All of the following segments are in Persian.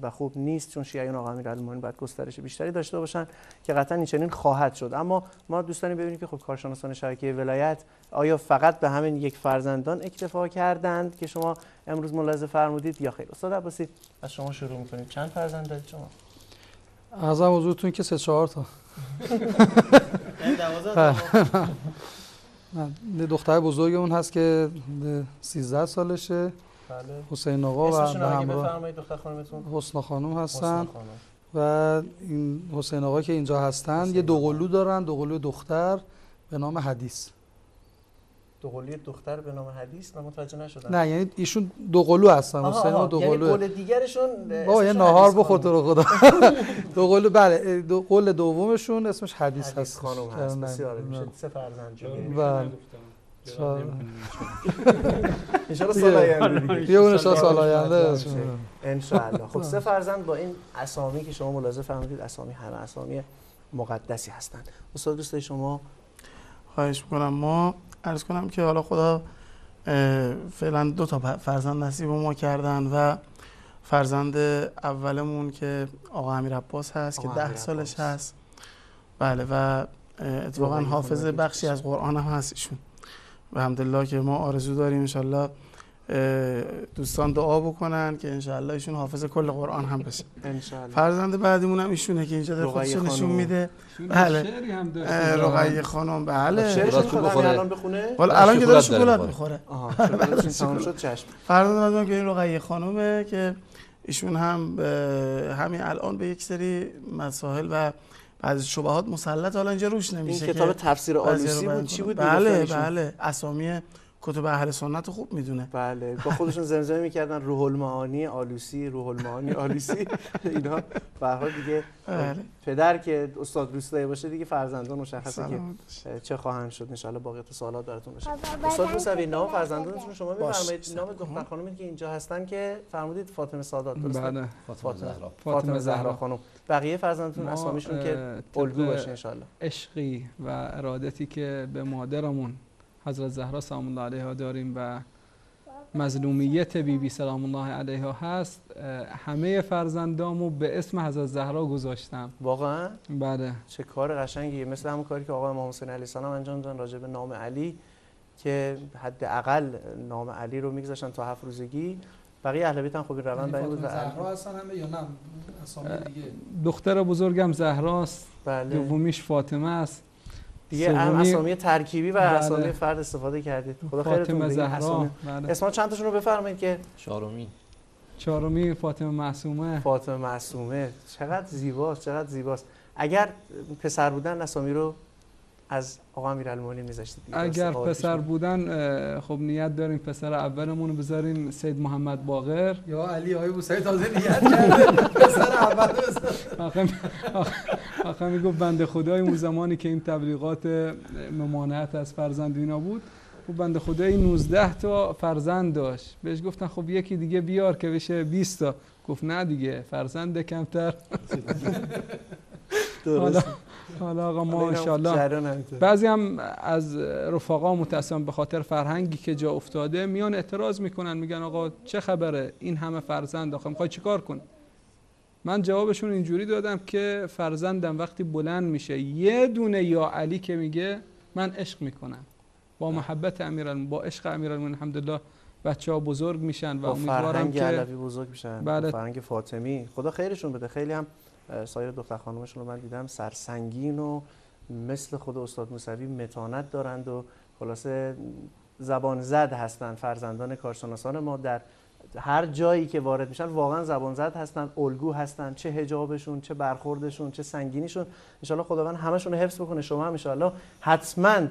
و خوب نیست، چون شیعیان آقا امیرالمومنین باید گسترش بیشتری داشته باشن که قطعا این چنین خواهد شد. اما ما دوست داریم ببینیم که خب کارشناسان شبکه ولایت آیا فقط به همین یک فرزندان اکتفا کردند که شما امروز ملاحظه فرمودید یا خیر؟ استاد عباسی از شما شروع می‌کنیم. چند فرزند دارید شما؟ عرضم حضورتون که 3-4 تا. این 12 تا. دختر بزرگمون هست که 13 سالشه. بله. حسین آقا و به همراه بفرمایید دختر خانمتون. حسنا خانم هستن. و این حسین آقا که اینجا هستن یه دوقلو دارن، دوقلو دختر به نام حدیث. دوقلوی دختر به نام حدیث؟ من متوجه نشدم. نه یعنی ایشون دوقلو هستن. حسین و دوقلو. یعنی قول دیگرشون بابا یه ناهار بخور تو رو خدا. دوقلو بله، قول دومشون اسمش حدیث هست. خانم هست. بسیار میشه 3 فرزند شده. بله. ان شاء الله سال آینده دیگه. ان شاء الله سال آینده ان شاء الله. خب 3 فرزند با این اسامی که شما ملاحظه فرمودید، اسامی همه اسامی مقدسی هستند. استاد دوست شما؟ خواهش می‌کنم. ما عرض کنم که حالا خدا فعلا 2 تا فرزند نصیب ما کردن و فرزند اولمون که آقا امیرعباس هست که 10 سالش هست. بله و اتفاقا حافظ بخشی از قرآن هم هست ایشون. و الحمدلله که ما آرزو داریم انشالله دوستان دعا بکنن که انشالله ایشون حافظ کل قرآن هم بشه. انشالله. فرزند بعدیمون هم ایشونه که اینجا در خودش نشون میده. بله. رقیه خانم. بله. شعرش میخواد الان بخونه؟ حالا الان که داره شکلات میخوره. تمام شد. چشم. فرزند بعدم که این رقیه خانومه که ایشون هم همین الان به یک سری مسائل و بعضی شبهات مسلط حالا اینجا روش نمیشه. این کتاب تفسیر آلوسی بود چی بود؟ بله بله اسامی کتب اهل سنت خوب میدونه. بله با خودشون زمزمه میکردن روح المعانی آلوسی، روح المعانی آلوسی. اینا به هر حال دیگه پدر که استاد روستایی باشه دیگه فرزندان مشخصه که چه خواهند شد. ان شاء الله باقی سوالات براتون بشه. استاد موسوی نام فرزندانتون شما میفرمایید؟ نام دختر خانومی که اینجا هستن که فرمودید فاطمه سادات درسته؟ بله. فاطمه زهرا خانم. بقیه فرزندانتون اسامیشون که الگو باشه ان شاء الله. عشقی و ارادتی که به مادرمون حضرت زهرا سلام الله علیها داریم و مظلومیت بیبی سلام الله علیها هست، همه فرزندامو به اسم حضرت زهرا گذاشتم. واقعا؟ بله. چه کار قشنگیه. مثل همون کاری که آقا امام حسین علیه السلام انجام دادن راجع به نام علی که حداقل نام علی رو میگذاشتن تا 7 روزگی. بقیه اهل بیت هم خوبی روند برای بود. زهرا هستن همه یا نه اسامی دیگه؟ دختر بزرگم زهراست. بله. دومیش فاطمه است. دیگه هم اسامی ترکیبی و اسامی فرد استفاده کردید. خدا خیرتون بده. زهرا. بله. اسما چند تاشون رو بفرمایید که چهارمی فاطمه معصومه. فاطمه معصومه. چقدر زیباست، چقدر زیباست. اگر پسر بودن اسامی رو از آقا امیرالمومنین میذاشتید؟ اگر پسر بودن خب نیت داریم پسر اولمون رو بذاریم سید محمد باقر یا علی. آقای موسوی تازه نیت کرده پسر اول بذاریم. آخه میگفت بنده خدای اون زمانی که این تبلیغات ممانعت از فرزند اینا بود، خب بنده خدای 19 تا فرزند داشت. بهش گفتن خب یکی دیگه بیار که بشه 20 تا. گفت نه دیگه فرزند کمتر. حالا آقا ما انشالله بعضی هم از رفقا متأسفانه به خاطر فرهنگی که جا افتاده میان اعتراض میکنن، میگن آقا چه خبره این همه فرزند، آخه میخوای چیکار کنی؟ من جوابشون اینجوری دادم که فرزندم وقتی بلند میشه یه دونه یا علی که میگه من عشق میکنم با محبت امیرالمومنین، با عشق امیرالمومنین الحمدلله بچه‌ها بزرگ میشن و امیدوارم که علوی بزرگ بشن. بله. فرهنگ فاطمی خدا خیرشون بده. خیلی هم سایر دختر خانومشون رو من دیدم سرسنگین و مثل خود استاد موسوی متانت دارند و خلاصه زبان زد هستند. فرزندان کارشناسان ما در هر جایی که وارد میشن واقعا زبان زد هستن، الگو هستن، چه حجابشون، چه برخوردشون، چه سنگینیشون. ان شاء الله خداوند همشون رو حفظ بکنه. شما هم ان شاء الله حتما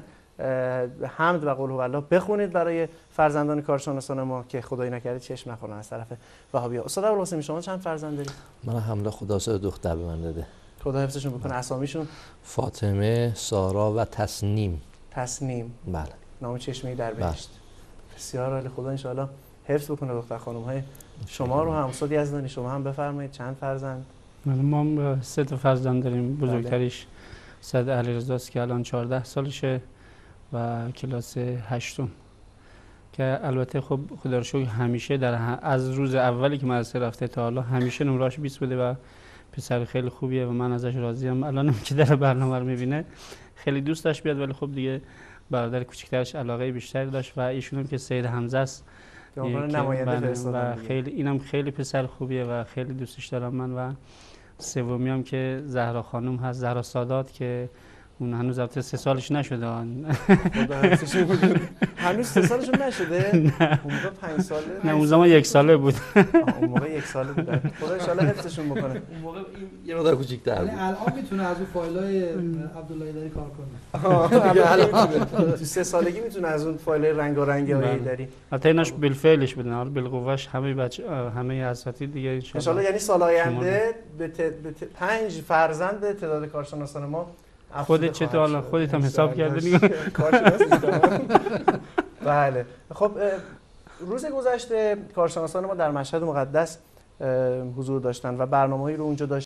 حمد و قل هو الله بخونید برای فرزندان کارشناسان ما که خدایی نکرده چشم نخورن از طرف وهابی‌ها. استاد ابوالقاسمی شما چند فرزند دارید؟ من حمد خدا 3 دختر به من داده. خدا حفظشون بکنه. اسامیشون؟ فاطمه، سارا و تسنیم. تسنیم. بله. نام چشمه‌ای در بهشت. بسیار عالی. خدا ان شاء الله حفظ بکنه دختر خانم‌های شما رو هم. استاد یزدانی شما هم بفرمایید چند فرزند؟ ما 3 تا فرزند داریم. بزرگتریش سید علیرضا است که الان 14 سالشه و کلاس 8م. که البته خب خدا رو شکر همیشه از روز اولی که مدرسه رفته تا حالا همیشه نمره‌اش 20 بوده و پسر خیلی خوبیه و من ازش راضیم. الانم که در برنامه رو می‌بینه خیلی دوست داشت بیاد، ولی خب دیگه برادر کوچیک‌ترش علاقه بیشتری داشت و ایشون هم که سید حمزه است و خیلی اینم خیلی پسر خوبیه و خیلی دوستش دارم من. و سومی هم که زهرا خانم هست، زهرا سادات، که اون هنوز البته 3 سالش نشده. هنوز 3 سالشون نشده؟ نه اون موقع 5 ساله؟ نه اون زمان 1 ساله بود. اون موقع 1 ساله بودن. خدا ان شاءالله حفظشون بکنه. اون موقع یه مقدار کوچیک‌تر بود. الان میتونه از اون فایل‌های عبدالله ایدری کار کنه. الان تو 3 سالگی میتونه از اون فایل‌های رنگارنگ ایدری. البته ایناش بالفعلش بدن، حالا بالقوه‌اش همه اساتید دیگه ان شاءالله. یعنی سال آینده به 5 فرزند تعداد کارشناسان ما خودت چطور الان خودت هم حساب کرده نگاه بله. خب روز گذشته کارشناسان ما در مشهد مقدس حضور داشتن و برنامه‌ای رو اونجا داشتن